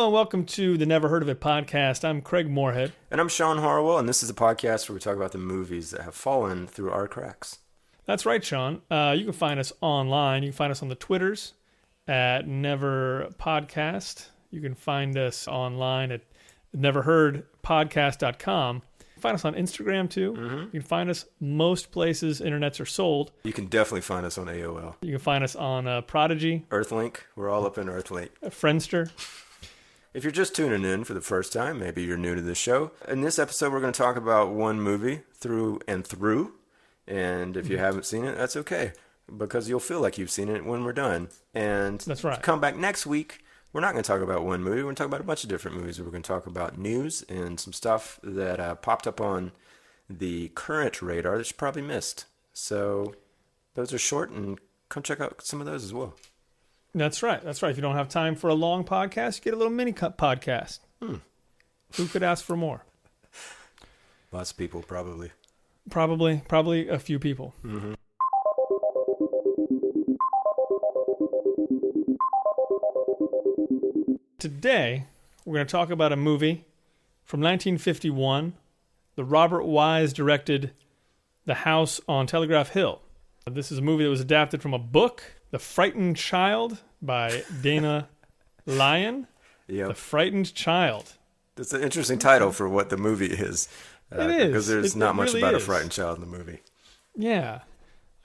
and welcome to the Never Heard of It podcast. I'm Craig Moorhead. And I'm Shawn Harwell, and this is a podcast where we talk about the movies that have fallen through our cracks. That's right, Shawn. You can find us online. You can find us on the Twitters at Never Podcast. You can find us online at neverheardpodcast.com. Find us on Instagram too. You can find us most places internets are sold. You can definitely find us on AOL. You can find us on Prodigy. Earthlink. We're all up in Earthlink. Friendster. If you're just tuning in for the first time, maybe you're new to this show. In this episode, we're going to talk about one movie through and through. And if you haven't seen it, that's okay. Because you'll feel like you've seen it when we're done. And that's right. Come back next week. We're not going to talk about one movie. We're going to talk about a bunch of different movies. We're going to talk about news and some stuff that popped up on the current radar that you probably missed. So those are short, and come check out some of those as well. That's right. That's right. If you don't have time for a long podcast, you get a little mini podcast. Who could ask for more? Lots of people, probably. Probably a few people. Today, we're going to talk about a movie from 1951. The Robert Wise directed The House on Telegraph Hill. This is a movie that was adapted from a book, The Frightened Child by Dana Lyon. Yep. The Frightened Child. That's an interesting title for what the movie is. It is. Because there's not much really about is. a frightened child in the movie. Yeah.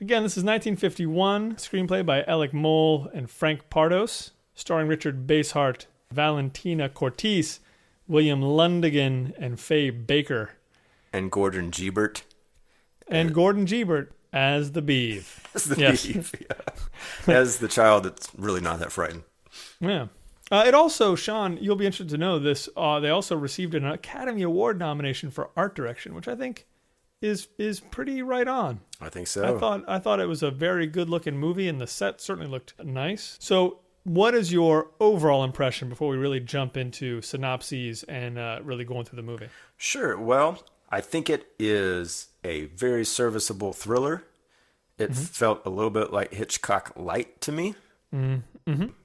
Again, this is 1951. Screenplay by Alec Mole and Frank Pardos. Starring Richard Basehart, Valentina Cortese, William Lundigan, and Faye Baker. And Gordon Gebert. And Gordon Gebert as the Beeve. As the Beeve, yeah. As the child that's really not that frightened. Yeah. It also, Shawn, you'll be interested to know this, they also received an Academy Award nomination for art direction, which I think is pretty right on. I think so. I thought it was a very good-looking movie, and the set certainly looked nice. So what is your overall impression before we really jump into synopses and really going through the movie? Sure. Well, I think it is a very serviceable thriller. It felt a little bit like Hitchcock light to me.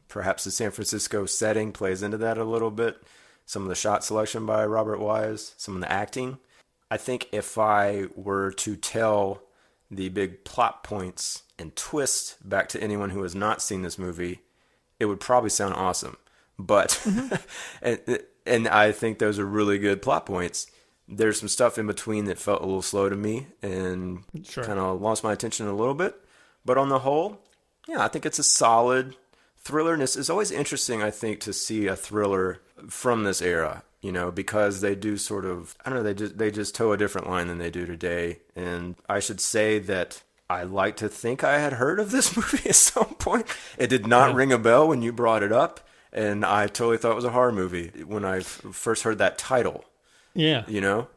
Perhaps the San Francisco setting plays into that a little bit. Some of the shot selection by Robert Wise, some of the acting. I think if I were to tell the big plot points and twists back to anyone who has not seen this movie, it would probably sound awesome. But, and I think those are really good plot points. There's some stuff in between that felt a little slow to me and kind of lost my attention a little bit. But on the whole, yeah, I think it's a solid thriller. And it's always interesting, I think, to see a thriller from this era, you know, because they do sort of, I don't know, they just toe a different line than they do today. And I should say that I like to think I had heard of this movie at some point. It did not ring a bell when you brought it up, and I totally thought it was a horror movie when I first heard that title. Yeah. You know?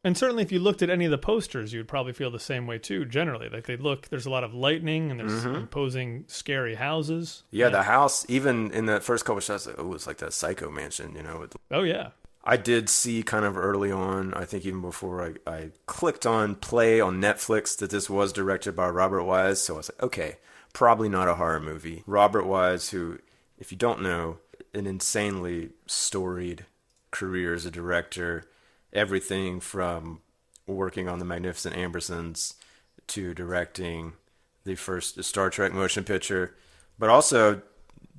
And certainly if you looked at any of the posters, you would probably feel the same way too, generally. Like there's a lot of lightning, and there's imposing scary houses. Yeah, the house, even in the first couple shots, it's like that Psycho mansion, you know? Oh, yeah. I did see kind of early on, I think even before I clicked on play on Netflix, that this was directed by Robert Wise. So I was like, okay, probably not a horror movie. Robert Wise, who, if you don't know, an insanely storied career as a director. Everything from working on the Magnificent Ambersons to directing the first Star Trek motion picture, but also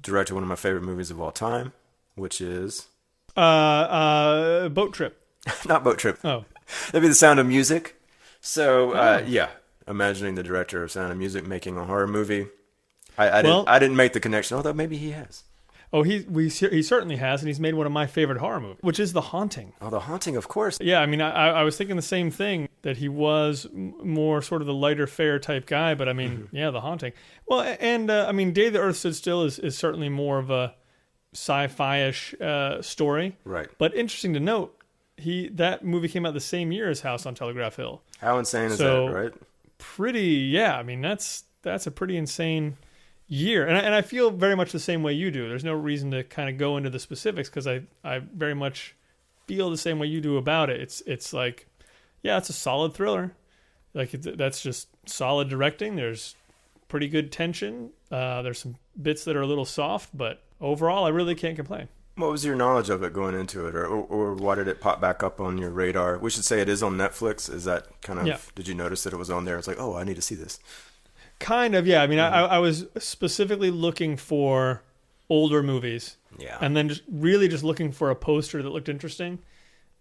directed one of my favorite movies of all time, which is... Boat Trip. Not Boat Trip. Oh. That'd be The Sound of Music. So, yeah, imagining the director of Sound of Music making a horror movie. I didn't make the connection, although maybe he has. Oh, he certainly has, and he's made one of my favorite horror movies, which is The Haunting. Oh, The Haunting, of course. Yeah, I mean, I was thinking the same thing, that he was more sort of the lighter fare type guy, but I mean, yeah, The Haunting. Well, and I mean, Day the Earth Stood Still is certainly more of a sci-fi-ish story. Right. But interesting to note, that movie came out the same year as House on Telegraph Hill. How insane is that, right? I mean, that's a pretty insane year. And I feel very much the same way you do. There's no reason to kind of go into the specifics, because I very much feel the same way you do about it. It's like, yeah, it's a solid thriller. Like, that's just solid directing. There's pretty good tension. There's some bits that are a little soft, but overall, I really can't complain. What was your knowledge of it going into it, or why did it pop back up on your radar? We should say it is on Netflix. Is that kind of, Yeah. Did you notice that it was on there? It's like, oh, I need to see this. Kind of, yeah. I mean, I was specifically looking for older movies. Yeah. And then just looking for a poster that looked interesting.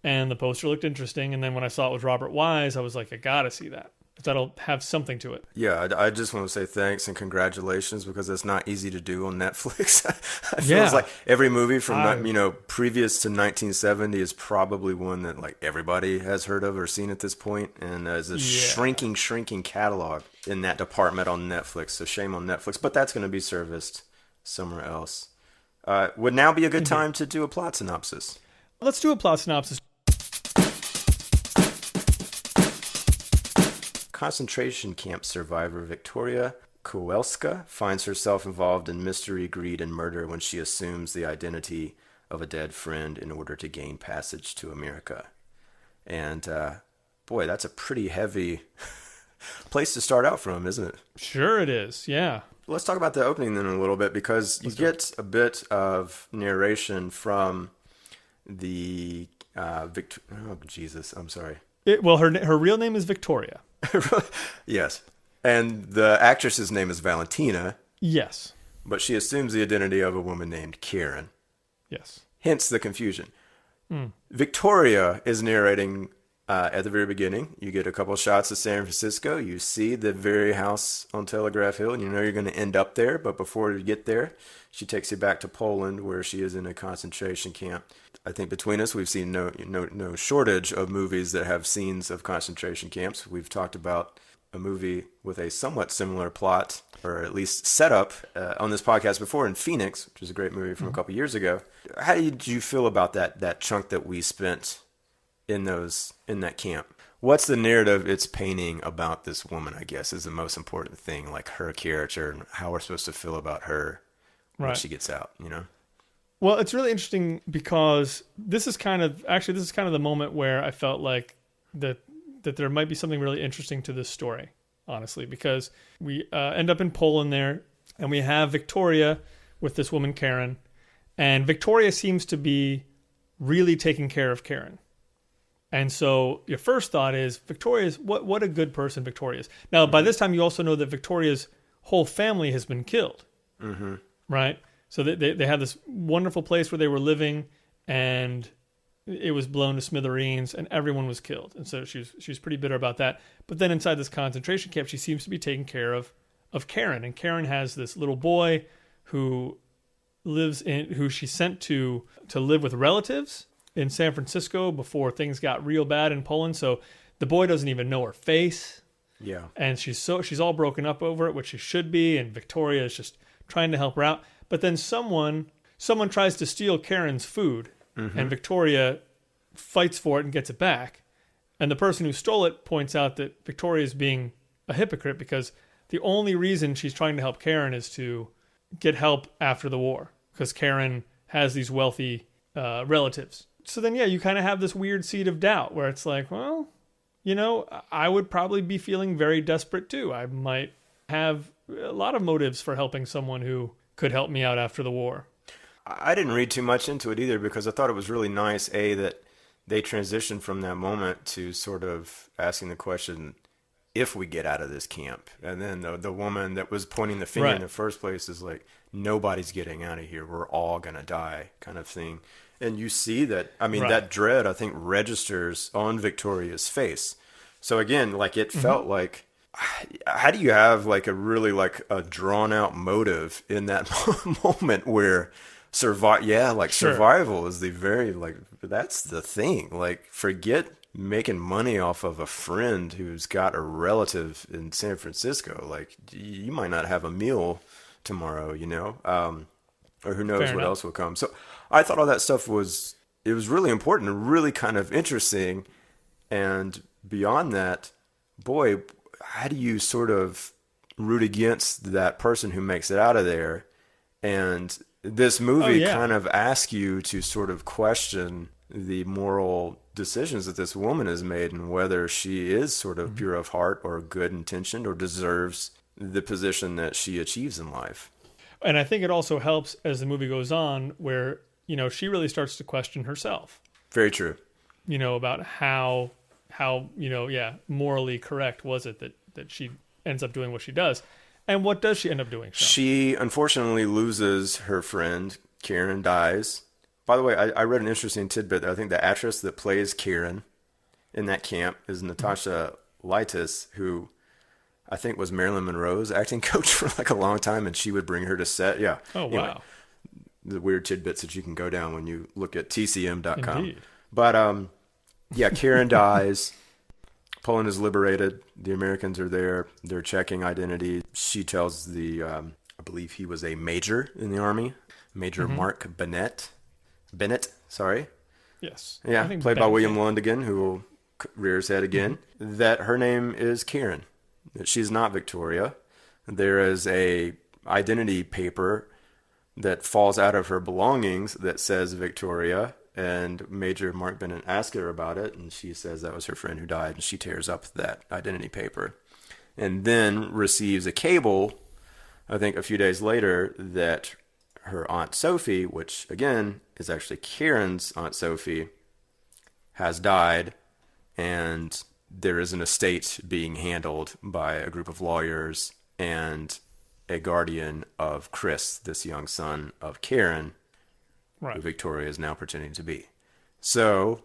And the poster looked interesting. And then when I saw it was Robert Wise, I was like, I got to see that. That'll have something to it. Yeah, I just want to say thanks and congratulations because it's not easy to do on Netflix. I feel Yeah. it's like every movie from previous to 1970 is probably one that like everybody has heard of or seen at this point, and there's a shrinking catalog in that department on Netflix. So shame on Netflix, but that's going to be serviced somewhere else. Would now be a good time to do a plot synopsis. Let's do a plot synopsis. Concentration camp survivor Victoria Kowalska finds herself involved in mystery, greed, and murder when she assumes the identity of a dead friend in order to gain passage to America. And boy, that's a pretty heavy place to start out from, isn't it? Sure it is, yeah. Let's talk about the opening then a little bit, because you get a bit of narration from the oh Jesus, I'm sorry. Her real name is Victoria. Yes. And the actress's name is Valentina. Yes. But she assumes the identity of a woman named Karen. Yes. Hence the confusion. Victoria is narrating at the very beginning. You get a couple shots of San Francisco. You see the very house on Telegraph Hill, and you know you're going to end up there. But before you get there, she takes you back to Poland, where she is in a concentration camp. I think between us, we've seen no shortage of movies that have scenes of concentration camps. We've talked about a movie with a somewhat similar plot, or at least setup, on this podcast before, in Phoenix, which is a great movie from a couple years ago. How did you feel about that chunk that we spent in that camp? What's the narrative it's painting about this woman, I guess, is the most important thing, like her character and how we're supposed to feel about her when she gets out, you know? Well, it's really interesting because this is kind of the moment where I felt like that there might be something really interesting to this story, honestly, because we end up in Poland there, and we have Victoria with this woman, Karen, and Victoria seems to be really taking care of Karen. And so your first thought is, Victoria's, what a good person Victoria is. Now, by this time, you also know that Victoria's whole family has been killed, right? So they had this wonderful place where they were living, and it was blown to smithereens, and everyone was killed. And so she was pretty bitter about that. But then inside this concentration camp, she seems to be taking care of Karen. And Karen has this little boy who she sent to live with relatives in San Francisco before things got real bad in Poland. So the boy doesn't even know her face. Yeah. And she's all broken up over it, which she should be. And Victoria is just trying to help her out. But then someone tries to steal Karen's food, and Victoria fights for it and gets it back. And the person who stole it points out that Victoria is being a hypocrite because the only reason she's trying to help Karen is to get help after the war, because Karen has these wealthy relatives. So then, you kind of have this weird seed of doubt where it's like, well, I would probably be feeling very desperate too. I might have a lot of motives for helping someone who could help me out after the war. I didn't read too much into it either, because I thought it was really nice, that they transitioned from that moment to sort of asking the question, if we get out of this camp. And then the woman that was pointing the finger in the first place is like, nobody's getting out of here. We're all going to die, kind of thing. And you see that, that dread, I think, registers on Victoria's face. So again, like, it felt like, how do you have like a really like a drawn out motive in that moment where survival is the very, like, that's the thing. Like, forget making money off of a friend who's got a relative in San Francisco. Like, you might not have a meal tomorrow, or who knows what else will come. So I thought all that stuff was really important and really kind of interesting. And beyond that, boy, how do you sort of root against that person who makes it out of there? And this movie kind of asks you to sort of question the moral decisions that this woman has made, and whether she is sort of pure of heart or good intentioned or deserves the position that she achieves in life. And I think it also helps as the movie goes on, where she really starts to question herself. Very true. About how morally correct was it that she ends up doing what she does. And what does she end up doing, Shawn? She unfortunately loses her friend. Karen dies. By the way, I read an interesting tidbit. I think the actress that plays Karen in that camp is Natasha Lytis, who I think was Marilyn Monroe's acting coach for like a long time, and she would bring her to set. Yeah. Oh, anyway, wow. the weird tidbits that you can go down when you look at tcm.com. Indeed. But Karen dies. Poland is liberated. The Americans are there. They're checking identity. She tells I believe he was a major in the army, Major Marc Bennett. Yes. Yeah, played by William Lundigan, who will rear his head again, that her name is Karen, that she's not Victoria. There is a identity paper that falls out of her belongings that says Victoria, and Major Marc Bennett asks her about it, and she says that was her friend who died, and she tears up that identity paper. And then receives a cable, I think a few days later, that her Aunt Sophie, which again is actually Karen's Aunt Sophie, has died, and there is an estate being handled by a group of lawyers and a guardian of Chris, this young son of Karen, who Victoria is now pretending to be. So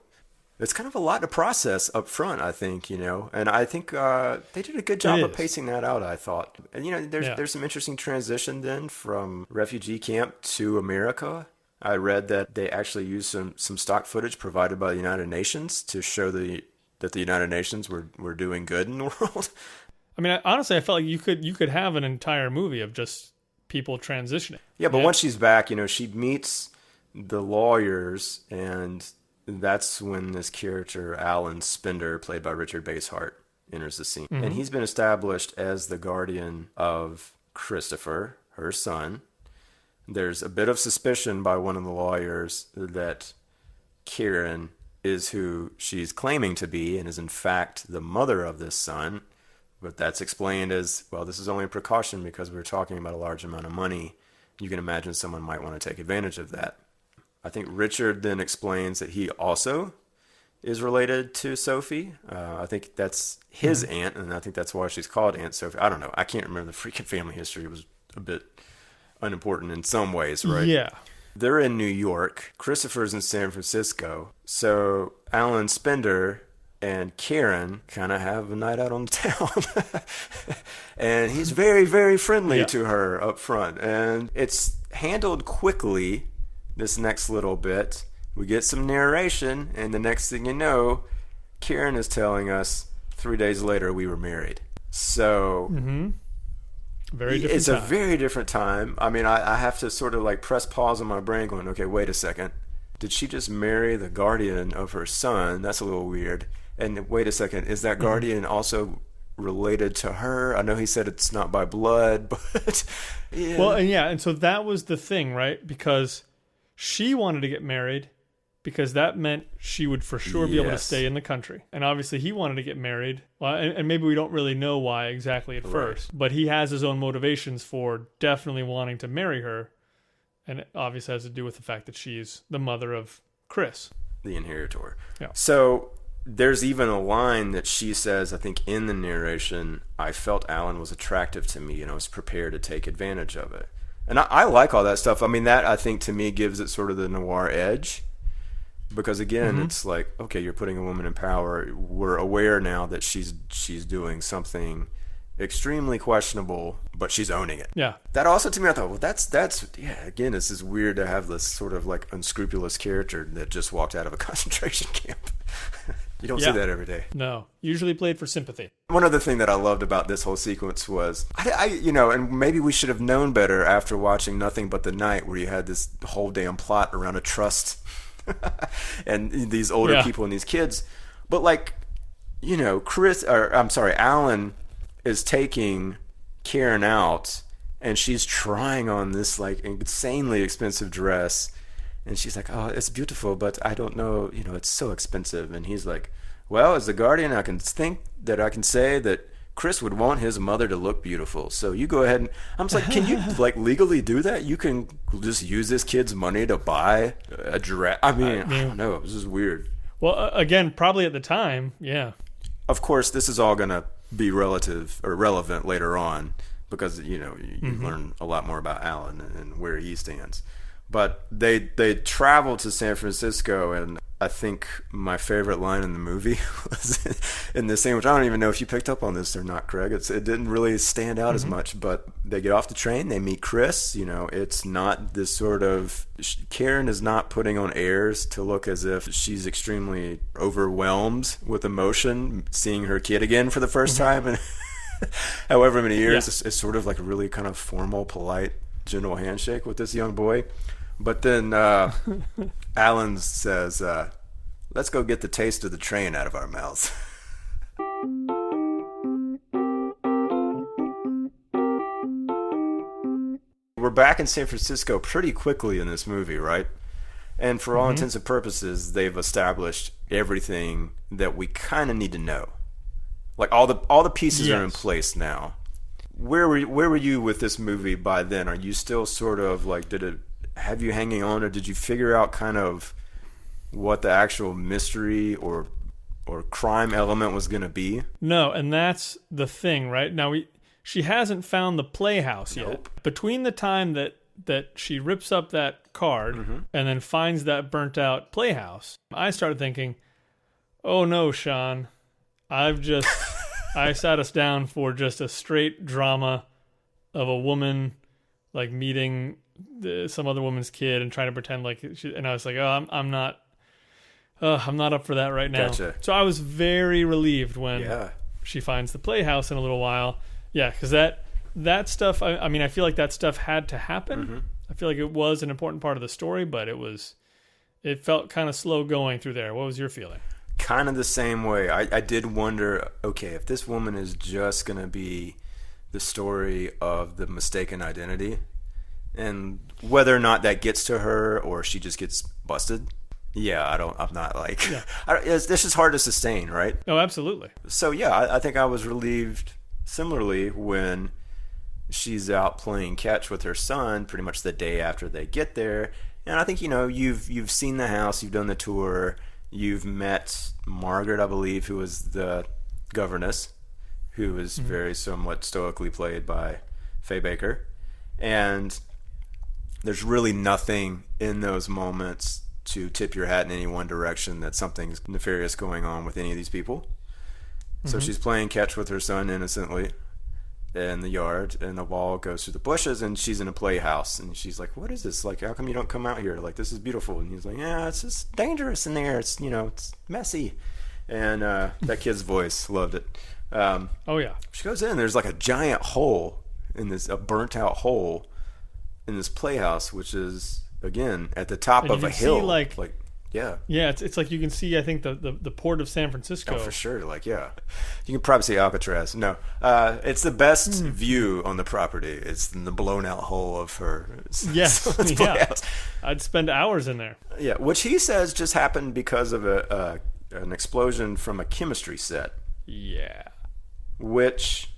it's kind of a lot to process up front, I think, and I think they did a good job of pacing that out, I thought. And, there's some interesting transition then from refugee camp to America. I read that they actually used some stock footage provided by the United Nations to show that the United Nations were doing good in the world. I mean, honestly, I felt like you could have an entire movie of just people transitioning. Yeah, but once she's back, she meets the lawyers, and that's when this character, Alan Spender, played by Richard Basehart, enters the scene. And he's been established as the guardian of Christopher, her son. There's a bit of suspicion by one of the lawyers that Karen is who she's claiming to be and is in fact the mother of this son. But that's explained as, well, this is only a precaution because we're talking about a large amount of money. You can imagine someone might want to take advantage of that. I think Richard then explains that he also is related to Sophie. I think that's his aunt, and I think that's why she's called Aunt Sophie. I don't know. I can't remember the freaking family history. It was a bit unimportant in some ways, right? Yeah. They're in New York. Christopher's in San Francisco. So Alan Spender and Karen kind of have a night out on the town. And he's very, very friendly to her up front. And it's handled quickly, this next little bit. We get some narration, and the next thing you know, Karen is telling us 3 days later we were married. So it's a very different time. I mean, I have to sort of like press pause on my brain going, okay, wait a second. Did she just marry the guardian of her son? That's a little weird. And wait a second, is that guardian also related to her? I know he said it's not by blood, but yeah. Well, and so that was the thing, right? Because she wanted to get married because that meant she would for sure be able to stay in the country. And obviously he wanted to get married. Well, and maybe we don't really know why exactly at first, but he has his own motivations for definitely wanting to marry her. And it obviously has to do with the fact that she's the mother of Chris, the inheritor. Yeah. So there's even a line that she says, I think in the narration, I felt Alan was attractive to me and I was prepared to take advantage of it. And I like all that stuff. I mean, that I think to me gives it sort of the noir edge. Because again, it's like, okay, you're putting a woman in power. We're aware now that she's doing something extremely questionable, but she's owning it. Yeah. That also to me, I thought, well, that's again, this is weird to have this sort of like unscrupulous character that just walked out of a concentration camp. You don't see that every day. No, usually played for sympathy. One other thing that I loved about this whole sequence was, and maybe we should have known better after watching Nothing But the Night, where you had this whole damn plot around a trust and these older people and these kids. But like, Alan is taking Karen out and she's trying on this like insanely expensive dress. And she's like, oh, it's beautiful, but I don't know, it's so expensive. And he's like, well, as the guardian, I can think that I can say that Chris would want his mother to look beautiful. So you go ahead and I'm just like, can you like legally do that? You can just use this kid's money to buy a dress. I don't know. It was just weird. Well, again, probably at the time, yeah. Of course, this is all going to be relative or relevant later on because, you learn a lot more about Alan and where he stands. But they travel to San Francisco, and I think my favorite line in the movie was in this scene, which I don't even know if you picked up on this or not, Craig. It didn't really stand out as much, but they get off the train, they meet Chris. It's not this sort of... Karen is not putting on airs to look as if she's extremely overwhelmed with emotion, seeing her kid again for the first time in however many years. Yeah. It's sort of like a really kind of formal, polite, gentle handshake with this young boy. But then Alan says, let's go get the taste of the train out of our mouths. We're back in San Francisco pretty quickly in this movie, right? And for all intents and purposes, they've established everything that we kind of need to know. Like all the pieces are in place now. Where were you with this movie by then? Are you still sort of like, did it have you hanging on, or did you figure out kind of what the actual mystery or crime element was going to be? No, and that's the thing, right? Now she hasn't found the playhouse yet. Nope. Between the time that she rips up that card and then finds that burnt out playhouse, I started thinking, oh no, Shawn, I sat us down for just a straight drama of a woman like meeting some other woman's kid and trying to pretend like and I was like, oh, I'm not up for that right now. Gotcha. So I was very relieved when she finds the playhouse in a little while. Yeah, because that stuff, I mean, I feel like that stuff had to happen. I feel like it was an important part of the story, but it felt kind of slow going through there. What was your feeling? Kind of the same way. I did wonder, okay, if this woman is just going to be the story of the mistaken identity, and whether or not that gets to her or she just gets busted. Yeah, I'm not like... Yeah. This is hard to sustain, right? Oh, absolutely. So, yeah, I think I was relieved similarly when she's out playing catch with her son pretty much the day after they get there. And I think, you've seen the house, you've done the tour, you've met Margaret, I believe, who was the governess, who was very somewhat stoically played by Faye Baker. And there's really nothing in those moments to tip your hat in any one direction that something's nefarious going on with any of these people. So she's playing catch with her son innocently in the yard, and the ball goes through the bushes, and she's in a playhouse, and she's like, what is this? Like, how come you don't come out here? Like, this is beautiful. And he's like, yeah, it's just dangerous in there. It's, it's messy. And that kid's voice, loved it. Oh, yeah. She goes in, there's like a giant hole a burnt out hole in this playhouse, which is, again, at the top of a hill. Yeah. Yeah, it's like you can see, I think, the port of San Francisco. Oh, for sure. Like, yeah. You can probably see Alcatraz. No. It's the best view on the property. It's in the blown out hole of her playhouse. I'd spend hours in there. Yeah, which he says just happened because of an explosion from a chemistry set. Yeah. Which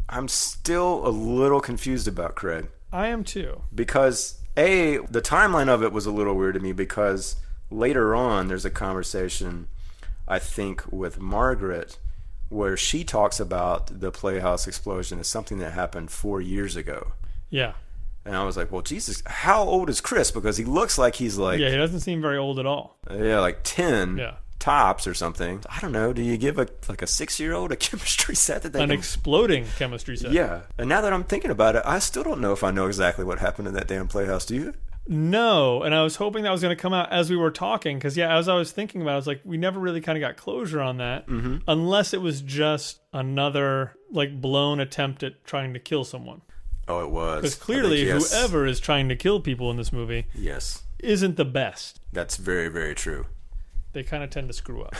I'm still a little confused about, Craig. I am too. Because, the timeline of it was a little weird to me because... Later on, there's a conversation, I think, with Margaret where she talks about the playhouse explosion as something that happened 4 years ago. Yeah. And I was like, well, Jesus, how old is Chris? Because he looks like he's like... Yeah, he doesn't seem very old at all. Yeah, like 10 tops or something. I don't know. Do you give a 6-year-old a chemistry set that they exploding chemistry set? Yeah. And now that I'm thinking about it, I still don't know if I know exactly what happened in that damn playhouse. Do you? No, and I was hoping that was going to come out as we were talking, because as I was thinking about it, I was like, we never really kind of got closure on that, unless it was just another blown attempt at trying to kill someone. Oh, it was. Because clearly, whoever is trying to kill people in this movie, isn't the best. That's very, very true. They kind of tend to screw up.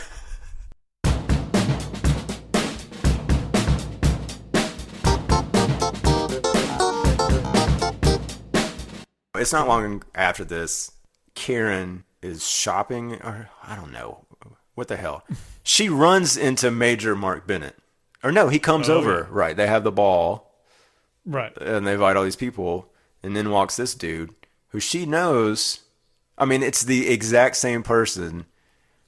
It's not long after this, Karen is shopping, or I don't know, what the hell. She runs into Major Marc Bennett, Or no, he comes over. Yeah. Right. They have the ball. Right. And they invite all these people. And then walks this dude who she knows. I mean, it's the exact same person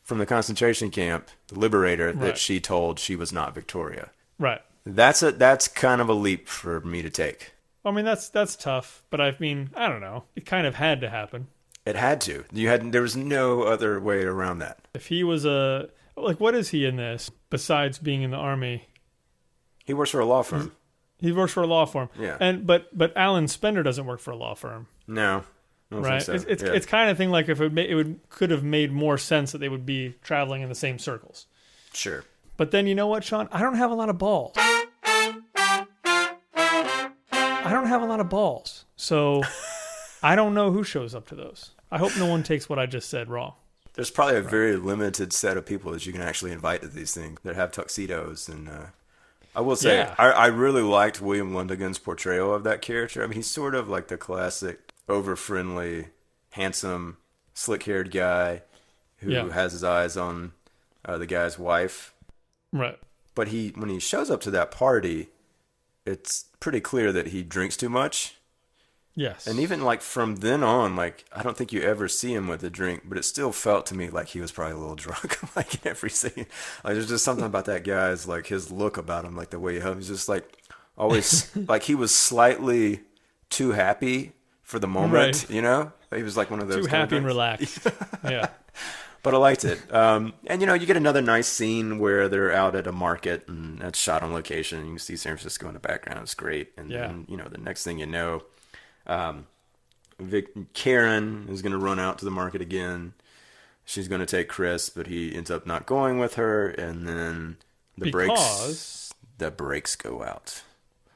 from the concentration camp, the Liberator, that she told she was not Victoria. Right. That's kind of a leap for me to take. I mean, that's tough, but I mean, I don't know. It kind of had to happen. It had to. There was no other way around that. If he was what is he in this besides being in the army? He works for a law firm. He works for a law firm. Yeah. But Alan Spender doesn't work for a law firm. No. I don't right. think so. It's kind of thing like if could have made more sense that they would be traveling in the same circles. Sure. But then you know what, Shawn? I don't have a lot of balls. So I don't know who shows up to those. I hope no one takes what I just said wrong. There's probably a very limited set of people that you can actually invite to these things that have tuxedos. And I will say, I really liked William Lundigan's portrayal of that character. I mean, he's sort of like the classic over-friendly, handsome, slick-haired guy who has his eyes on the guy's wife. Right. But when he shows up to that party, it's pretty clear that he drinks too much. Yes. And even like from then on, like I don't think you ever see him with a drink, but it still felt to me like he was probably a little drunk, like in every scene. Like there's just something about that guy's like his look about him, like the way he's just like always like he was slightly too happy for the moment, you know? He was like one of those too happy and relaxed. Yeah. But I liked it. And, you know, you get another nice scene where they're out at a market and that's shot on location. You can see San Francisco in the background. It's great. And then, you know, the next thing you know, Karen is going to run out to the market again. She's going to take Chris, but he ends up not going with her. And then the brakes go out.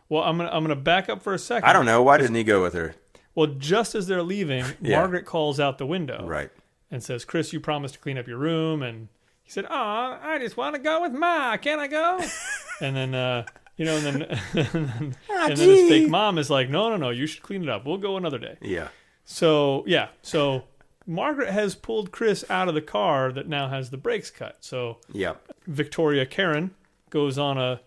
Well, I'm gonna back up for a second. I don't know. Why didn't he go with her? Well, just as they're leaving, Margaret calls out the window. Right. And says, Chris, you promised to clean up your room. And he said, oh, I just want to go with Ma. Can I go? And then, you know, and then his fake mom is like, no, you should clean it up. We'll go another day. Yeah. So Margaret has pulled Chris out of the car that now has the brakes cut. So Victoria Karen goes on a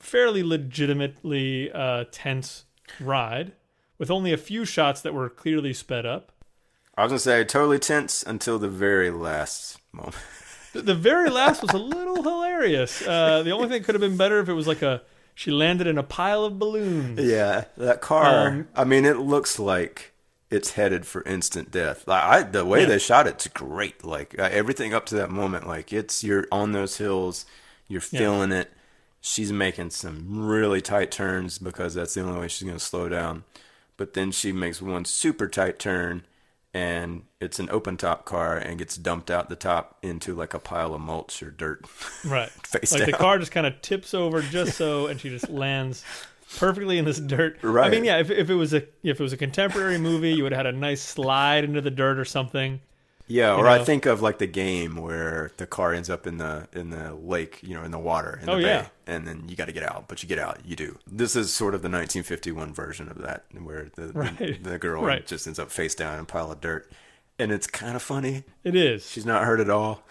fairly legitimately tense ride with only a few shots that were clearly sped up. I was going to say totally tense until the very last moment. The very last was a little hilarious. The only thing that could have been better if it was like she landed in a pile of balloons. Yeah, that car, I mean, it looks like it's headed for instant death. The way they shot it's great. Like everything up to that moment, like you're on those hills, you're feeling it. She's making some really tight turns because that's the only way she's going to slow down. But then she makes one super tight turn, and it's an open top car and gets dumped out the top into like a pile of mulch or dirt. Right. Face down. The car just kind of tips over just so, and she just lands perfectly in this dirt. Right. I mean, yeah, if it was a contemporary movie, you would have had a nice slide into the dirt or something. Yeah, or I think of like the game where the car ends up in the lake, you know, in the water, in the bay, and then you got to get out, but you get out, you do. This is sort of the 1951 version of that, where the girl just ends up face down in a pile of dirt, and it's kind of funny. It is. She's not hurt at all.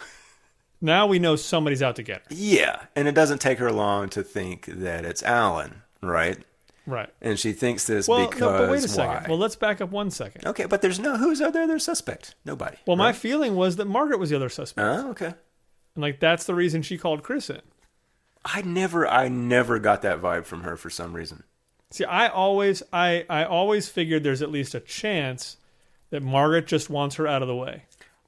Now we know somebody's out to get her. Yeah, and it doesn't take her long to think that it's Alan, right? Right. And she thinks this because but wait a second. why? Well, let's back up 1 second. Okay, but who's out there? There's suspect. Nobody. Well, my feeling was that Margaret was the other suspect. Oh, okay. And like that's the reason she called Chris in. I never got that vibe from her for some reason. See, I always figured there's at least a chance that Margaret just wants her out of the way.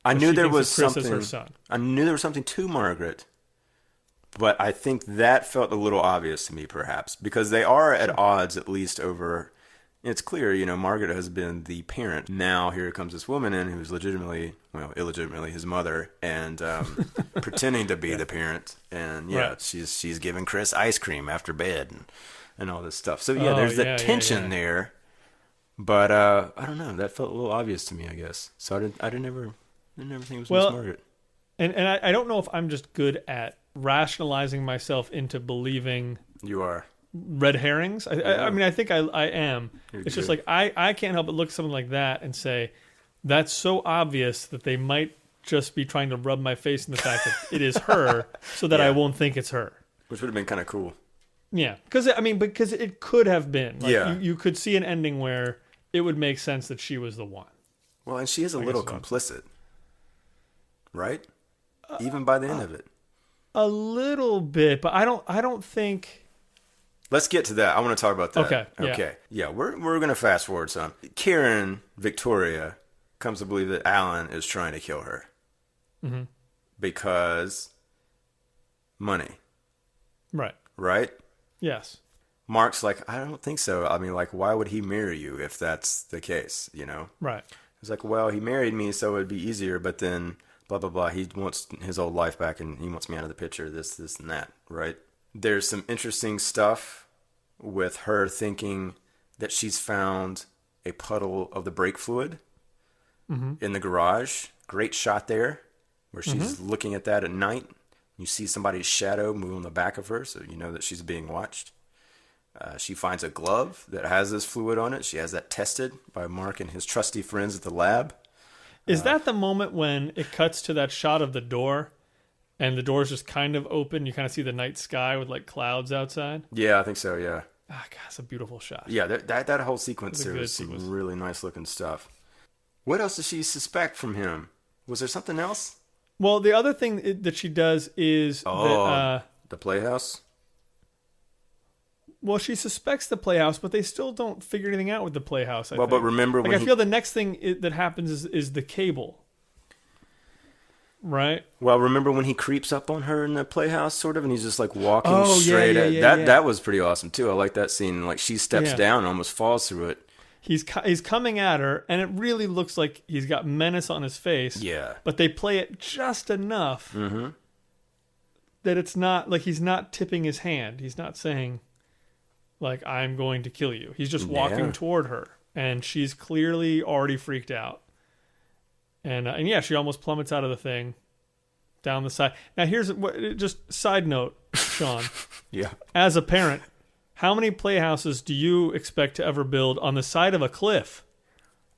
I knew there was Chris something. Is her son. I knew there was something to Margaret. But I think that felt a little obvious to me, perhaps, because they are at odds, at least over. It's clear, you know, Margaret has been the parent. Now here comes this woman in who's illegitimately his mother, and pretending to be the parent. And she's giving Chris ice cream after bed and all this stuff. So there's the tension there. But I don't know. That felt a little obvious to me, I guess. So I didn't ever think it was Miss Margaret. And I don't know if I'm just good at rationalizing myself into believing you are red herrings. I mean, I think I am. It's just like I can't help but look at something like that and say that's so obvious that they might just be trying to rub my face in the fact that it is her so that I won't think it's her. Which would have been kind of cool. Yeah, because it could have been. Like, Yeah. You could see an ending where it would make sense that she was the one. Well, and she is a little complicit. Right? Even by the end of it. A little bit, but I don't think... Let's get to that. I want to talk about that. Okay. Yeah. Okay. Yeah, we're going to fast forward some. Karen, Victoria, comes to believe that Alan is trying to kill her. Mm-hmm. Because money. Right. Right? Yes. Mark's like, I don't think so. I mean, like, why would he marry you if that's the case, you know? Right. He's like, well, he married me so it'd be easier, but then blah, blah, blah. He wants his old life back and he wants me out of the picture, this, and that, right? There's some interesting stuff with her thinking that she's found a puddle of the brake fluid in the garage. Great shot there where she's looking at that at night. You see somebody's shadow move on the back of her, so you know that she's being watched. She finds a glove that has this fluid on it. She has that tested by Mark and his trusty friends at the lab. Is that the moment when it cuts to that shot of the door and the door's just kind of open? You kind of see the night sky with like clouds outside? Yeah, I think so, yeah. Ah, God, it's a beautiful shot. Yeah, that whole sequence there good was some sequence. really nice looking stuff. What else does she suspect from him? Was there something else? Well, the other thing that she does is that... the Playhouse? Well, she suspects the Playhouse, but they still don't figure anything out with the Playhouse, I Well, think. but remember like, when I feel the next thing that happens is the cable. Right? Well, remember when he creeps up on her in the Playhouse, sort of, and he's just like walking Oh, straight at yeah. that was pretty awesome too. I like that scene. Like she steps Yeah. down and almost falls through it. He's coming at her, and it really looks like he's got menace on his face. Yeah. But they play it just enough that it's not like he's not tipping his hand. He's not saying, like, I'm going to kill you. He's just walking toward her, and she's clearly already freaked out. And yeah, she almost plummets out of the thing down the side. Now, here's just side note, Shawn. Yeah. As a parent, how many playhouses do you expect to ever build on the side of a cliff?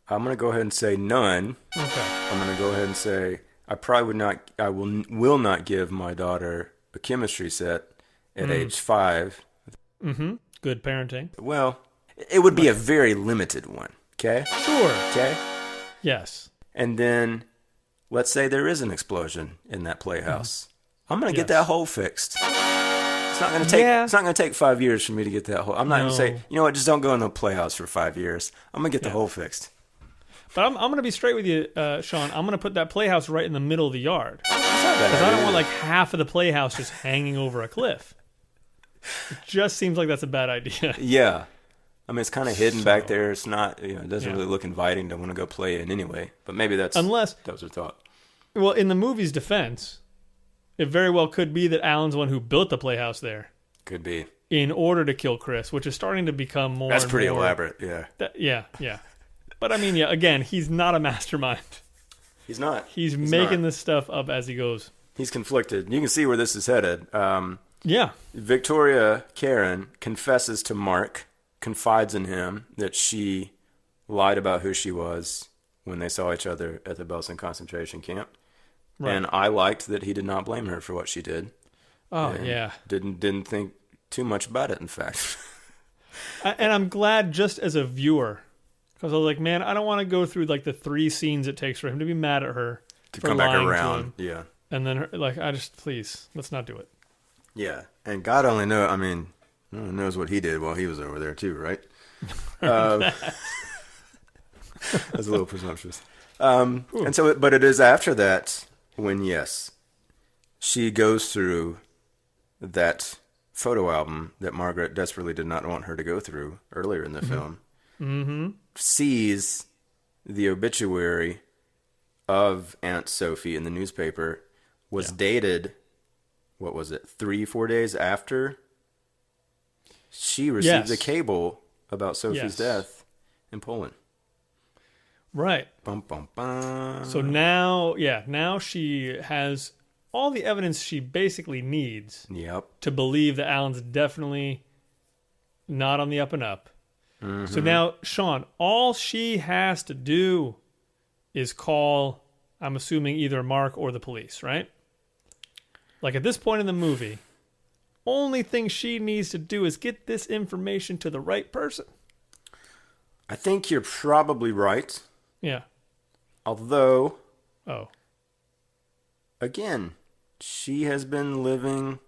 I'm gonna go ahead and say none. Okay. I'm gonna go ahead and say I probably would not. I will not give my daughter a chemistry set at age 5. Mm-hmm. Good parenting. Well, it would be a very limited one. Okay. Sure. Okay. Yes. And then, let's say there is an explosion in that playhouse. I'm gonna get Yes. that hole fixed. It's not gonna take. Yeah. It's not gonna take 5 years for me to get that hole. I'm not gonna No. say, you know what, just don't go in the playhouse for 5 years. I'm gonna get the hole fixed. But I'm going to be straight with you, Shawn. I'm going to put that playhouse right in the middle of the yard. It's not bad. Because I don't want like half of the playhouse just hanging over a cliff. It just seems like that's a bad idea. Yeah. I mean, it's kind of hidden back there. It's not, it doesn't Yeah. really look inviting to want to go play in anyway. But maybe that was a thought. Well, in the movie's defense, it very well could be that Alan's the one who built the playhouse there Could be. in order to kill Chris, which is starting to become more That's and pretty more- elaborate, yeah. Yeah. But I mean, yeah, again, he's not a mastermind. He's not. He's making not. this stuff up as he goes. He's conflicted. You can see where this is headed. Yeah. Victoria, Karen, confesses to Mark, confides in him that she lied about who she was when they saw each other at the Belsen concentration camp. Right. And I liked that he did not blame her for what she did. Oh, And yeah. Didn't think too much about it, in fact. And I'm glad just as a viewer, because I was like, man, I don't want to go through like the 3 scenes it takes for him to be mad at her to for come back lying to around. him. Yeah. And then please, let's not do it. Yeah. And God only knows what he did while he was over there too, right? That's a little presumptuous. And so, but it is after that when, yes, she goes through that photo album that Margaret desperately did not want her to go through earlier in the film. Mm-hmm. Sees the obituary of Aunt Sophie in the newspaper was dated, what was it, 3-4 days after she received the cable about Sophie's death in Poland. Right. Bum, bum, bum. So now she has all the evidence she basically needs Yep. to believe that Alan's definitely not on the up and up. Mm-hmm. So now, Shawn, all she has to do is call, I'm assuming, either Mark or the police, right? Like at this point in the movie, only thing she needs to do is get this information to the right person. I think you're probably right. Yeah. Although, Oh. again, she has been living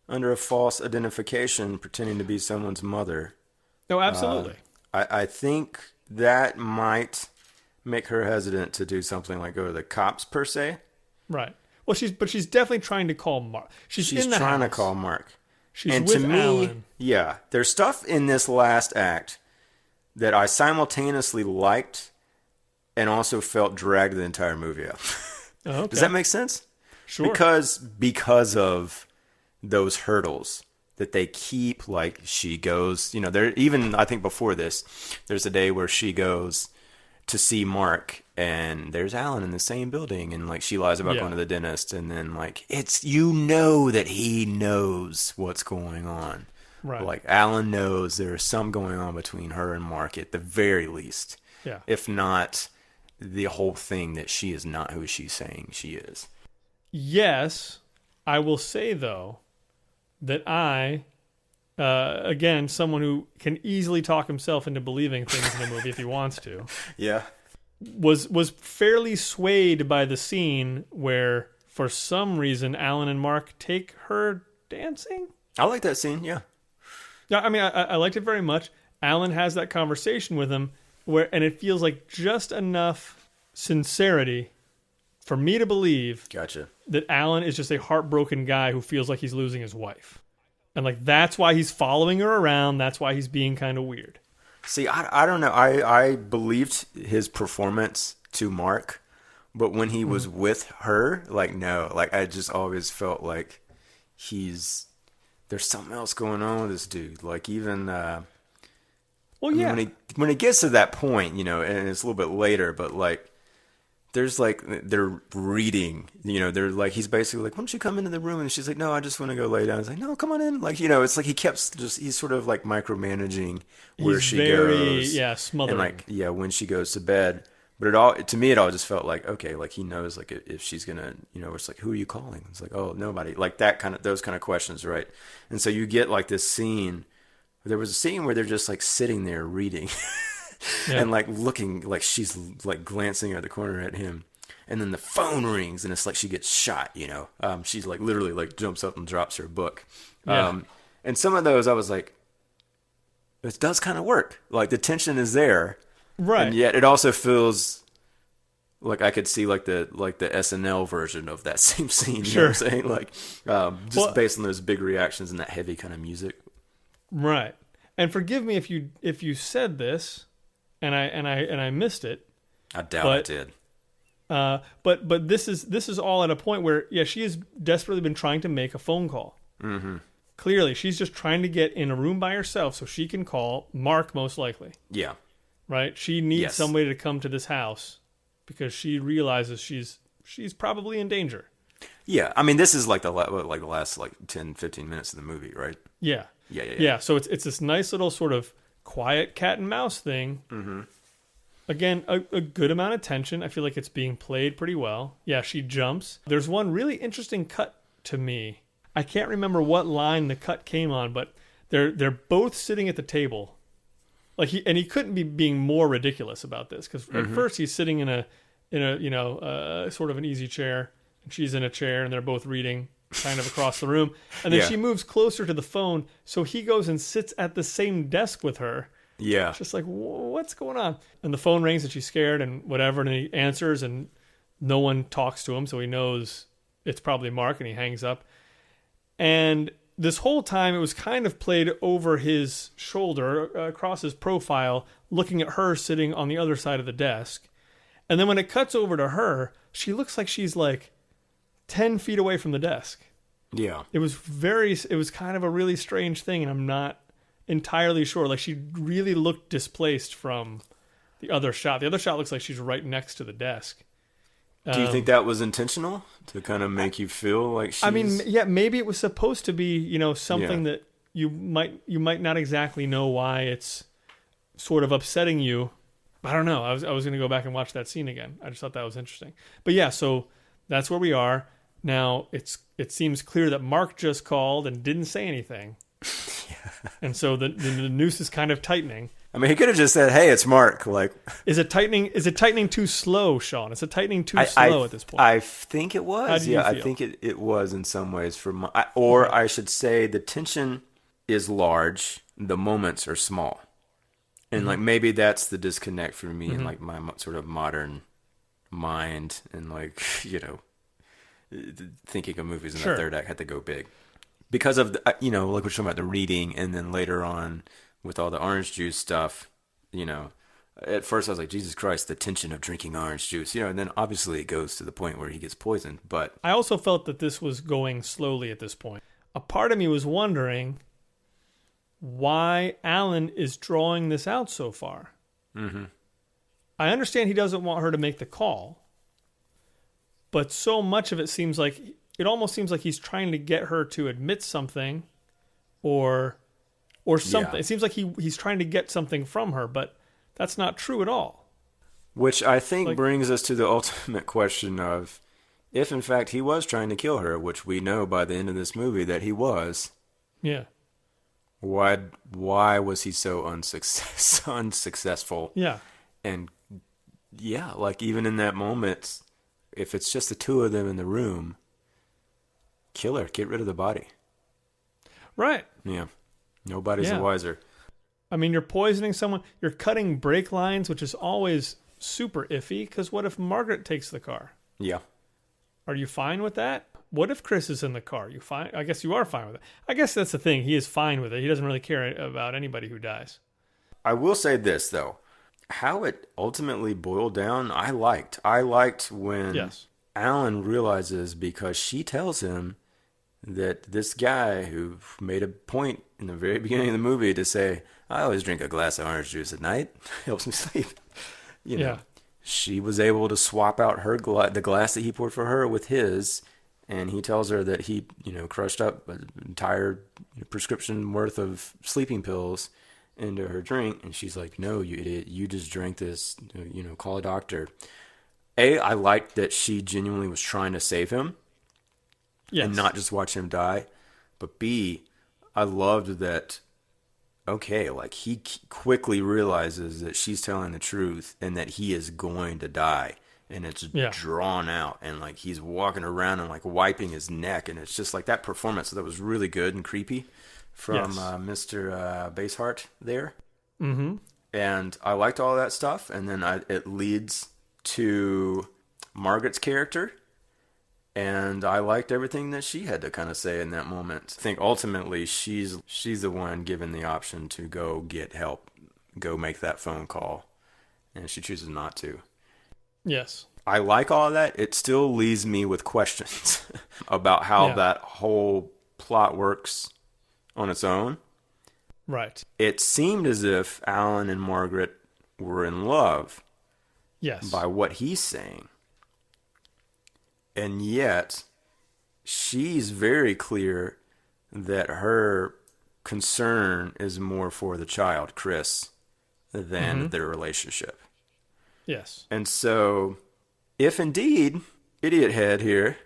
under a false identification, pretending to be someone's mother. No, absolutely. I think that might make her hesitant to do something like go to the cops, per se. Right. Well, she's definitely trying to call Mark. She's in the trying house. to call Mark. She's and with to me, Alan. yeah, there's stuff in this last act that I simultaneously liked and also felt dragged the entire movie out. Oh, okay. Does that make sense? Sure. Because of those hurdles that they keep, like she goes, there, even I think before this, there's a day where she goes to see Mark and there's Alan in the same building, and like she lies about going to the dentist, and then like it's that he knows what's going on. Right. Like Alan knows there's some going on between her and Mark at the very least. Yeah. If not the whole thing that she is not who she's saying she is. Yes, I will say though that I, again, someone who can easily talk himself into believing things in a movie if he wants to. Yeah. Was fairly swayed by the scene where, for some reason, Alan and Mark take her dancing. I like that scene, yeah. Yeah, I mean, I liked it very much. Alan has that conversation with him, and it feels like just enough sincerity for me to believe that Alan is just a heartbroken guy who feels like he's losing his wife. And like that's why he's following her around. That's why he's being kind of weird. See, I don't know. I believed his performance to Mark, but when he was with her, like, no. Like, I just always felt like there's something else going on with this dude. Like, even... well, yeah. I mean, when he gets to that point, and it's a little bit later, but like, there's like, they're reading, they're like, he's basically like, why don't you come into the room? And she's like, no, I just want to go lay down. It's like, no, come on in. Like, it's like he's sort of like micromanaging where she goes. Yeah, smothering. And like, when she goes to bed. But to me, it all just felt like, okay, like he knows like if she's going to, it's like, who are you calling? It's like, oh, nobody. Like those kind of questions, right? And so you get like this scene. There was a scene where they're just like sitting there reading. Yeah. And like looking like she's like glancing at the corner at him, and then the phone rings and it's like she gets shot. She's like literally like jumps up and drops her book. Yeah. And some of those I was like, it does kind of work. Like the tension is there, right? And yet it also feels like I could see like the SNL version of that same scene. You know what I'm saying? Like based on those big reactions and that heavy kind of music. Right. And forgive me if you said this. And I missed it. I doubt I did. But this is all at a point where she has desperately been trying to make a phone call. Mm-hmm. Clearly, she's just trying to get in a room by herself so she can call Mark, most likely. Yeah. Right. She needs somebody to come to this house because she realizes she's probably in danger. Yeah. I mean, this is like the last 10, 15 minutes of the movie, right? Yeah. Yeah. So it's this nice little sort of quiet cat and mouse thing. Mm-hmm. Again, a good amount of tension. I feel like it's being played pretty well. Yeah, she jumps. There's one really interesting cut to me. I can't remember what line the cut came on, but they're both sitting at the table. Like he couldn't be being more ridiculous about this because at first he's sitting in a sort of an easy chair and she's in a chair and they're both reading kind of across the room. And then she moves closer to the phone. So he goes and sits at the same desk with her. Yeah. It's just like, what's going on? And the phone rings and she's scared and whatever. And he answers and no one talks to him. So he knows it's probably Mark and he hangs up. And this whole time it was kind of played over his shoulder across his profile, looking at her sitting on the other side of the desk. And then when it cuts over to her, she looks like she's like 10 feet away from the desk. Yeah. It was kind of a really strange thing, and I'm not entirely sure. Like, she really looked displaced from the other shot. The other shot looks like she's right next to the desk. Do you think that was intentional to kind of make you feel like she's... I mean, yeah, maybe it was supposed to be, something that you might not exactly know why it's sort of upsetting you. I don't know. I was going to go back and watch that scene again. I just thought that was interesting. But yeah, so that's where we are. Now it seems clear that Marc just called and didn't say anything. Yeah. And so the noose is kind of tightening. I mean, he could have just said, "Hey, it's Marc." Like, is it tightening too slow, Shawn? Is it tightening too slow at this point? I think it was. Yeah, I think it was in some ways I should say the tension is large, the moments are small. And like maybe that's the disconnect for me in like my sort of modern mind, and like, you know, thinking of movies in the third act had to go big because of the, you know, like we're talking about the reading, and then later on with all the orange juice stuff, you know, at first I was like, Jesus Christ, the tension of drinking orange juice, you know, and then obviously it goes to the point where he gets poisoned. But I also felt that this was going slowly at this point. A part of me was wondering why Alan is drawing this out so far. Mm-hmm. I understand he doesn't want her to make the call, but so much of it almost seems like he's trying to get her to admit something or something. Yeah. It seems like he's trying to get something from her, but that's not true at all. Which I think brings us to the ultimate question of if, in fact, he was trying to kill her, which we know by the end of this movie that he was. Yeah. Why was he so unsuccessful? Yeah. And yeah, like even in that moment, if it's just the two of them in the room, kill her, get rid of the body. Right. Yeah. Nobody's the wiser. I mean, you're poisoning someone. You're cutting brake lines, which is always super iffy, because what if Margaret takes the car? Yeah. Are you fine with that? What if Chris is in the car? You fine? I guess you are fine with it. I guess that's the thing. He is fine with it. He doesn't really care about anybody who dies. I will say this, though. How it ultimately boiled down, I liked. I liked when Alan realizes, because she tells him that this guy who made a point in the very beginning of the movie to say, I always drink a glass of orange juice at night. Helps me sleep. You know, she was able to swap out the glass that he poured for her with his, and he tells her that he, you know, crushed up an entire prescription worth of sleeping pills into her drink, and she's like, no, you idiot, you just drank this, you know, call a doctor. I liked that she genuinely was trying to save him and not just watch him die. But B, I loved that, okay, like he quickly realizes that she's telling the truth and that he is going to die. And it's drawn out, and like he's walking around and like wiping his neck, and it's just like that performance that was really good and creepy from Mr. Basehart there. Mm-hmm. And I liked all that stuff, and then it leads to Margaret's character, and I liked everything that she had to kind of say in that moment. I think ultimately she's the one given the option to go get help, go make that phone call, and she chooses not to. Yes. I like all of that. It still leaves me with questions about how that whole plot works on its own. Right. It seemed as if Alan and Margaret were in love. Yes. By what he's saying. And yet, she's very clear that her concern is more for the child, Chris, than their relationship. Yes. And so, if indeed Idiot Head here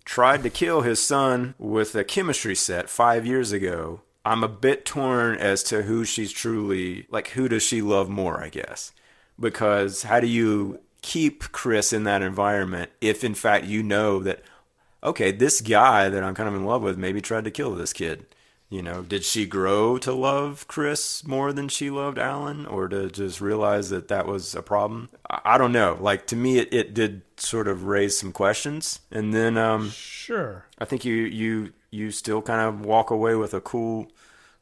tried to kill his son with a chemistry set 5 years ago, I'm a bit torn as to who she's truly, like, who does she love more, I guess. Because how do you keep Chris in that environment if, in fact, you know that, okay, this guy that I'm kind of in love with maybe tried to kill this kid? You know, did she grow to love Chris more than she loved Alan, or to just realize that that was a problem? I don't know. Like, to me, it did sort of raise some questions. And then, sure, I think you still kind of walk away with a cool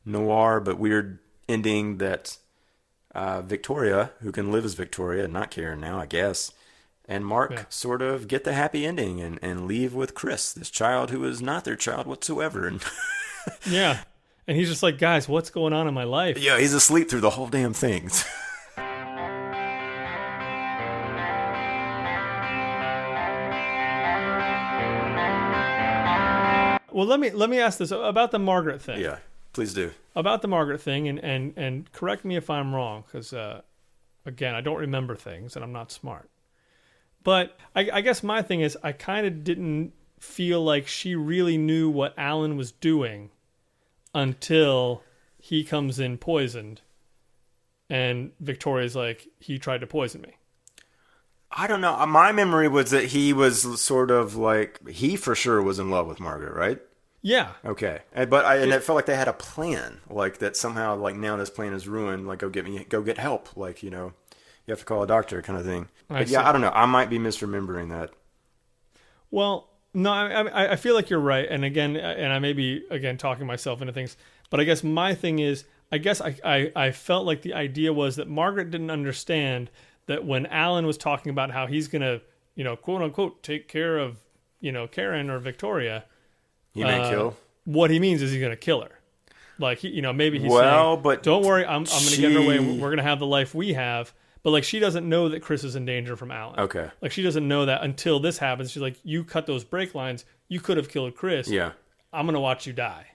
noir but weird ending that Victoria, who can live as Victoria, not Karen now, I guess, and Marc sort of get the happy ending and leave with Chris, this child who is not their child whatsoever. And yeah. And he's just like, guys, what's going on in my life? Yeah, he's asleep through the whole damn thing. Well, let me ask this about the Margaret thing. Yeah, please do. About the Margaret thing, and correct me if I'm wrong, because, again, I don't remember things, and I'm not smart. But I guess my thing is I kind of didn't feel like she really knew what Alan was doing until he comes in poisoned. And Victoria's like, he tried to poison me. I don't know. My memory was that he was sort of like, he for sure was in love with Margaret, right? Yeah. Okay. And it felt like they had a plan, like that somehow, like now this plan is ruined, like go get help, like, you know, you have to call a doctor kind of thing. But yeah, I don't know. I might be misremembering that. Well, no, I feel like you're right. And again, and I may be, again, talking myself into things, but I guess my thing is, I felt like the idea was that Margaret didn't understand that when Alan was talking about how he's going to, you know, quote unquote, take care of, you know, Karen or Victoria. He may kill. What he means is he's going to kill her. Like, you know, maybe he's saying, but don't worry, I'm going to get her away. We're going to have the life we have. But, like, she doesn't know that Chris is in danger from Alan. Okay. Like, she doesn't know that until this happens. She's like, you cut those brake lines. You could have killed Chris. Yeah. I'm going to watch you die.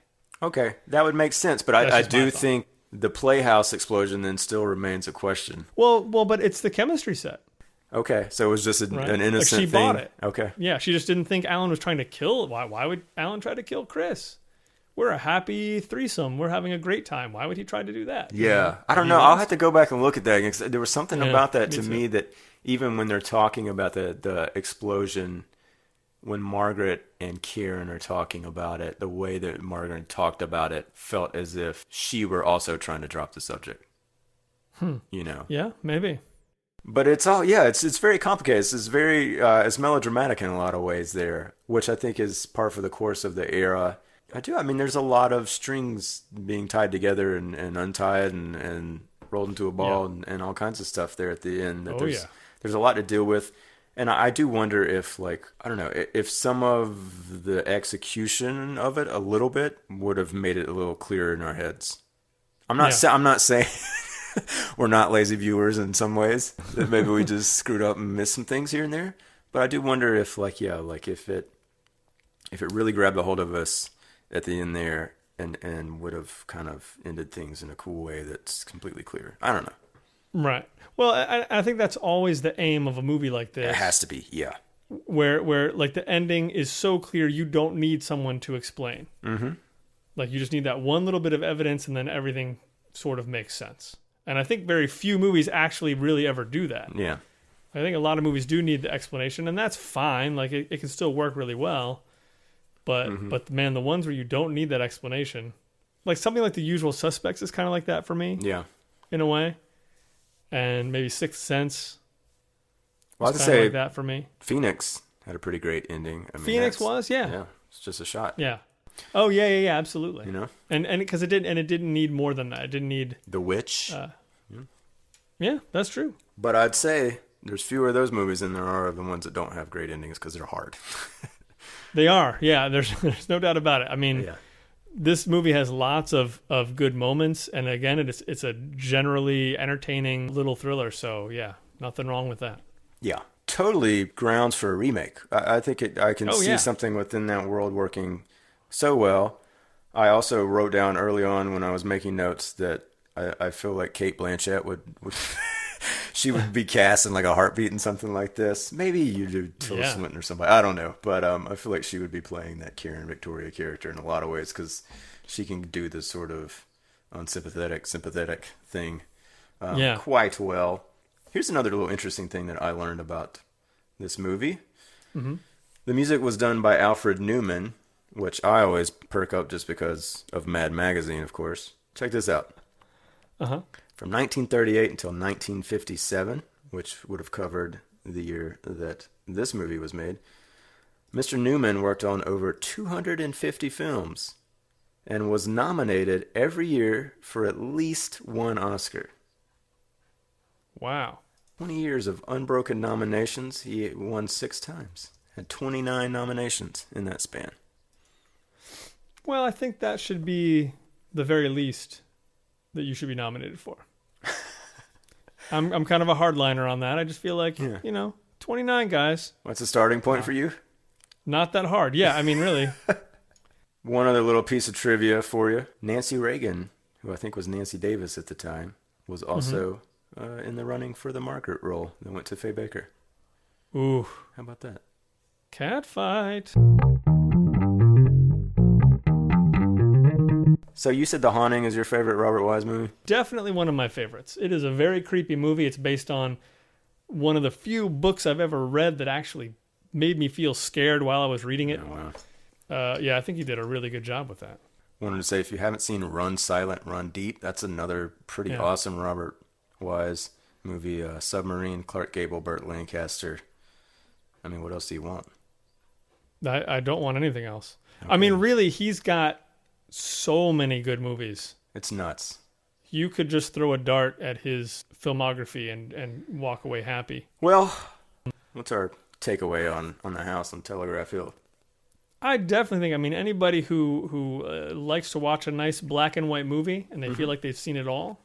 Okay. That would make sense. But I do think the Playhouse explosion then still remains a question. Well, but it's the chemistry set. Okay. So it was just an innocent like she thing. bought it. Okay. Yeah. She just didn't think Alan was trying to kill. Why would Alan try to kill Chris? We're a happy threesome. We're having a great time. Why would he try to do that? Yeah. I don't know. I'll have to go back and look at that. Because there was something about that to me that even when they're talking about the explosion, when Margaret and Kieran are talking about it, the way that Margaret talked about it felt as if she were also trying to drop the subject. You know? Yeah, maybe. But it's all, it's very complicated. It's very, it's melodramatic in a lot of ways there, which I think is par for the course of the era. I mean, there's a lot of strings being tied together and untied and rolled into a ball and all kinds of stuff there at the end. There's a lot to deal with. And I do wonder if, like, I don't know, if some of the execution of it a little bit would have made it a little clearer in our heads. I'm not saying we're not lazy viewers in some ways, that maybe we just screwed up and missed some things here and there. But I do wonder if, like, if it really grabbed a hold of us at the end there and would have kind of ended things in a cool way that's completely clear. I don't know. Right. Well, I think that's always the aim of a movie like this. It has to be, yeah. Where like the ending is so clear you don't need someone to explain. Mm-hmm. Like you just need that one little bit of evidence and then everything sort of makes sense. And I think very few movies actually really ever do that. Yeah. I think a lot of movies do need the explanation, and that's fine. Like it can still work really well. But man, the ones where you don't need that explanation, like something like The Usual Suspects is kind of like that for me. Yeah. In a way. And maybe Sixth Sense. Well, I have to say like that for me. Phoenix had a pretty great ending. I mean, Phoenix was, yeah. Yeah, it's just a shot. Yeah. Oh yeah, absolutely. You know, and because it didn't need more than that. It didn't need The Witch. Yeah, that's true. But I'd say there's fewer of those movies than there are of the ones that don't have great endings because they're hard. They are, yeah. There's no doubt about it. I mean, this movie has lots of good moments, and again, it's a generally entertaining little thriller. So yeah, nothing wrong with that. Yeah, totally grounds for a remake. I think I can see something within that world working so well. I also wrote down early on when I was making notes that I feel like Cate Blanchett would she would be cast in like A Heartbeat and something like this. Maybe you do Tilda Swinton or somebody. I don't know. But I feel like she would be playing that Karen Victoria character in a lot of ways because she can do this sort of unsympathetic, sympathetic thing quite well. Here's another little interesting thing that I learned about this movie. Mm-hmm. The music was done by Alfred Newman, which I always perk up just because of Mad Magazine, of course. Check this out. Uh-huh. From 1938 until 1957, which would have covered the year that this movie was made, Mr. Newman worked on over 250 films and was nominated every year for at least one Oscar. Wow. 20 years of unbroken nominations. He won 6 times. Had 29 nominations in that span. Well, I think that should be the very least that you should be nominated for. I'm kind of a hardliner on that. I just feel like, 29 guys. What's the starting point for you? Not that hard. Yeah, I mean, really. One other little piece of trivia for you. Nancy Reagan, who I think was Nancy Davis at the time, was also in the running for the Margaret role that went to Faye Baker. Ooh. How about that? Cat fight. So you said The Haunting is your favorite Robert Wise movie? Definitely one of my favorites. It is a very creepy movie. It's based on one of the few books I've ever read that actually made me feel scared while I was reading it. Oh, wow. Yeah, I think he did a really good job with that. Wanted to say, if you haven't seen Run Silent, Run Deep, that's another pretty awesome Robert Wise movie. Submarine, Clark Gable, Burt Lancaster. I mean, what else do you want? I don't want anything else. Okay. I mean, really, he's got so many good movies. It's nuts. You could just throw a dart at his filmography and walk away happy. Well, what's our takeaway on the house on Telegraph Hill? I definitely think, I mean, anybody who likes to watch a nice black and white movie and they feel like they've seen it all,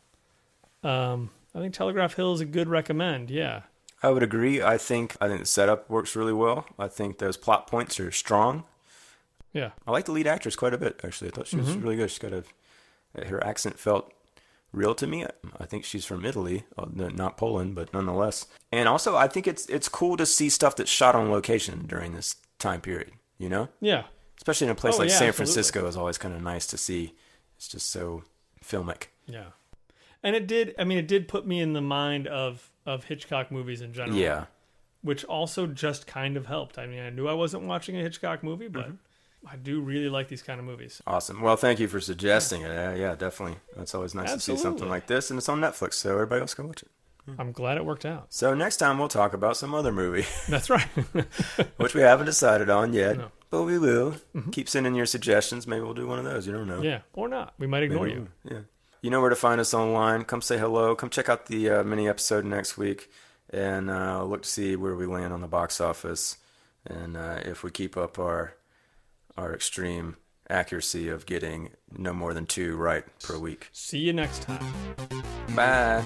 I think Telegraph Hill is a good recommend, yeah. I would agree. I think the setup works really well. I think those plot points are strong. Yeah. I like the lead actress quite a bit, actually. I thought she was really good. She's got her accent felt real to me. I think she's from Italy, not Poland, but nonetheless. And also, I think it's cool to see stuff that's shot on location during this time period, you know? Yeah. Especially in a place like San absolutely. Francisco is always kind of nice to see. It's just so filmic. Yeah. And it did put me in the mind of Hitchcock movies in general. Yeah. Which also just kind of helped. I mean, I knew I wasn't watching a Hitchcock movie, but I do really like these kind of movies. Awesome. Well, thank you for suggesting it. Yeah, definitely. It's always nice to see something like this, and it's on Netflix, so everybody else can watch it. I'm glad it worked out. So next time we'll talk about some other movie. That's right. Which we haven't decided on yet, No. but we will. Keep sending your suggestions. Maybe we'll do one of those. You don't know. Yeah, or not. We might ignore you. Yeah. You know where to find us online. Come say hello. Come check out the mini episode next week, and look to see where we land on the box office, and if we keep up our extreme accuracy of getting no more than 2 right per week. See you next time. Bye.